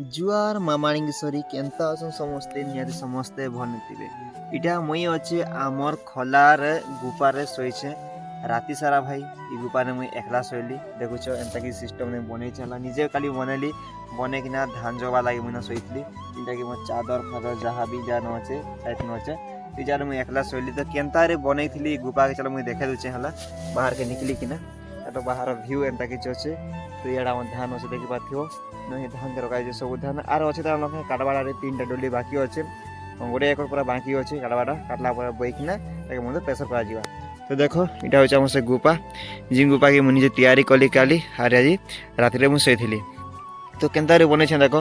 जुआर मामाणीश्वरी केन्ता असन समस्ते निहाती समस्ते भनिथिबे। इटा मुई अच्छे आमर खलार गुपारे शोइछे राति सारा भाई इ गुपारे मुई एकला शोइली देखुछ एंता कि सिस्टम ने बनै चला निजे खाली बनैली बने किना धान जवा लागि मुई शोइतली इटा कि मो चादर फादर जहा भी जान আছে साइड न আছে इ जार मुई एकला शोइली तो केन्ता रे बनैथिली गुपा के चलो मुई देखे दुचे हला बाहर के निकली किना तो बाहर व्यू एंता कि আছে तो याडा मन धान আছে देखि पाथियो नहीं धान रखा सब धान आर अच्छे तार काटवाड़ा तीन टा डोली बाकी अच्छे गोटे एकर पूरा बाकी अच्छे काटवाड़ा काटला बोईकिना मत प्रेसर कर तो देख यहाँ हूँ से गुपा जिन गुपा की मुझे तैयारी कली काली आर आज राति मुझे तो केन्ता बन देख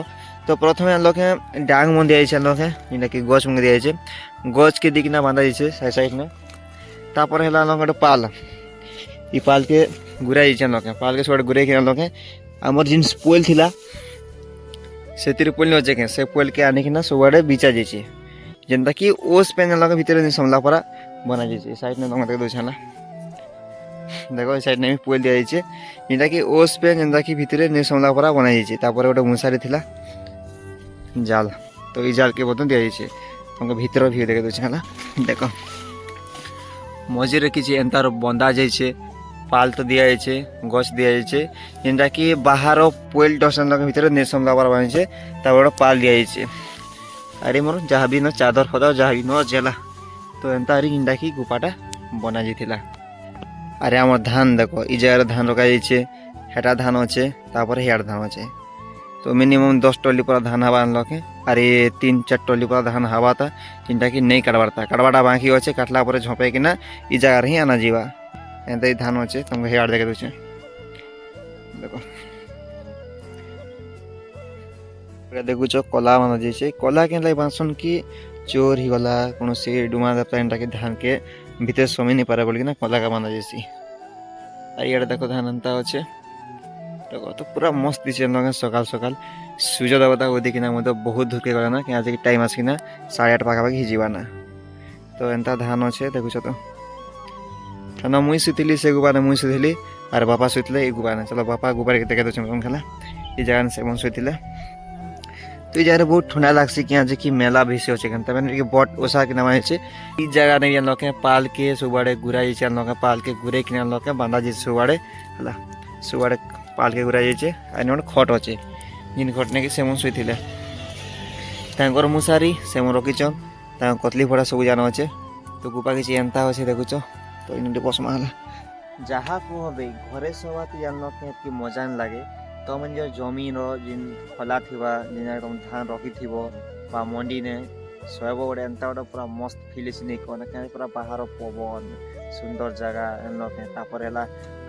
तो प्रथम आनलके डांग मन दिया आनलके जेनटा कि गच मन दिया गच के दिखना बांधा जाइए साइड साइड में तापर है गोटे पाल इ पाल के घुरा आनलके पाल के सब घुरे आनलके आमर जिन पोल थिला से पोल अच्छे के से पोल के आनिकिना सबुआड़े बिचा जाइए जेनता कि ओस पेन लगे भितर समला परा बना जाइए साइड में तुम देख दूसरा देखो साइड में पोल दिया जाइए जेनता कि ओस पेन जेनता कि भितर नहीं समला परा बना जाइए तापर गोटे मुसारी थिला जाल तो ये जाल के बतन दिया जाइए तुमको भितर भी देखे दूसरा देख मझे किसी एंतार बंधा जाइए पाल तो दिया गछ दिया जेनटा कि बाहर पोल डसन भितर नहीं समला बार बनी गोटे पाल दिया अरे मोर जहाँ भी न चादर फदर जहाँ भी न जेला तो एंता जेनटा कि गुपाटा बना जाइला अरे आम धान देख इ जगह धान रखा जाइए हेटा धान अच्छे तापर हेड धान अच्छे तो मिनिमम 10 टली पूरा धान हवा आनलके अरे 3-4 टली पूरा धान हवा था जेनटा कि नहीं काटवाटा बाकी अच्छे काटला झपे किना इ जगह ही आना जीवा एंता ही धान अच्छे तुमको हेयर देखे दूचे देखो देखुच कला बना जाइए कला के बासन कि चोर ही गला कौन से डुमा देवता एंटा कि धान के भीतर समी नहीं पारे बोलिकिना कला का बना जाइए आइए देखो धान एंता अच्छे देखो तो पूरा मस्त दिशे सकाल सकाल सूर्य देवता को देखिना मतलब बहुत धूप के गला ना कि आज टाइम आसिना 8:30 पाखापाखि हिजीबाना तो एंता धान अच्छे देखुच तो ना मुई सुतली से गुबार मुई सुतली और बापा सुतले गुबार चलो बापा गुबार के देखे तुम खेला ये जगह से मन सुतले तो ये जगह बहुत ठंडा लगसी कि आज कि मेला भी से अच्छे मैंने बट ओसा के नाम है इस जगह नहीं अनलके पाल के सुबाड़े घुरा जाइए अनलके पाल के घुरे कि अनलके बांधा जाइए सुबाड़े है सुबाड़े पाल के घुरा जाइए और गोटे खट अच्छे जिन खट नहीं से मन शुईले तर मुसारी से मन रखीचन कतली फड़ा सब जान अच्छे तो गुपा किसी एंता अच्छे देखुच तो इन बसमा जहाँ को हम घरे सवाती जानल कि मजा नहीं लगे तो मन जो जमीन जिन खला थिबा जिन तुम धान रखी थी मंडी ने शोब गोटे एंता गोटे पूरा मस्त फिल नहीं कौन पूरा बाहर पवन सुंदर जगह एनके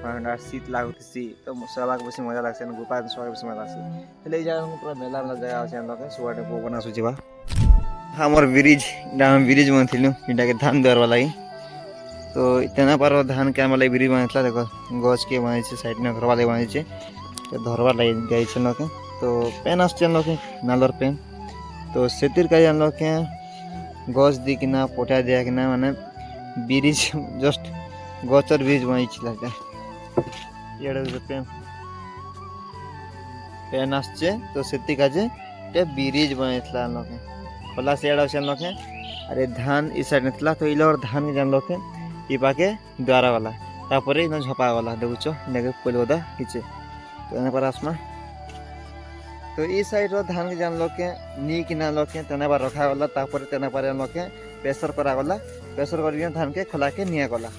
ठंडा शीत लगुसी तो शोबा बेस मजा लगे गुपा शोबा बेस मजा लगे जगह पूरा मेला मेला जगह अच्छे एनके सुबह पवन आसूबा हमार ब्रिज ब्रिज में थी जेनटा कि धान देवर लगी तो इतना पार धान के आम ब्रिज बना देखो गच के बना साइड में घर वाले बना तो धरवार लगे जाइए लोके तो पेन आसके नालर पेन तो से जानलके गच दिकिना पटा दिया किना माने ब्रिज जस्ट गचर ब्रिज बना पेन पेन आसचे तो से ब्रिज बना खोला से जानलके अरे धान इस साइड नहीं तो इला धान के जानलके ये पाके द्वारा वाला तापर झपा वाला देखुच पोल बदा खींचे तो एने पर आसमा तो ये साइड धान के जानलके नी किना लके तेने पर रखा गला तापर तेने पर लके प्रेसर करा गला प्रेसर कर धान के खोला के निया गला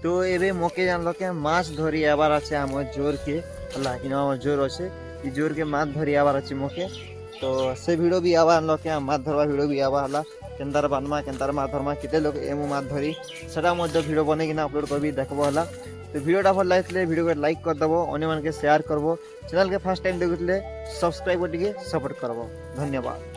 तो एबे मोके जानलके माछ धरी आबार আছে आम जोर के हला कि आम जोर अच्छे ये जोर के माछ धरी आबार अच्छे मोके तो से भिडियो भी आवा लके माछ धरवा भिडियो भी आवा हला केन्तार बानमा केन्तार माछ धरमा केते लोग एमु माछ धरी सेटा मध्य भिडियो बनेकिना अपलोड करबी देखबो हला तो भिडियोटा भल लागिले भिडियो को लाइक कर दबो अन्य मन के शेयर करबो चैनल के फर्स्ट टाइम देखुतले सब्सक्राइब करके सपोर्ट करबो धन्यवाद।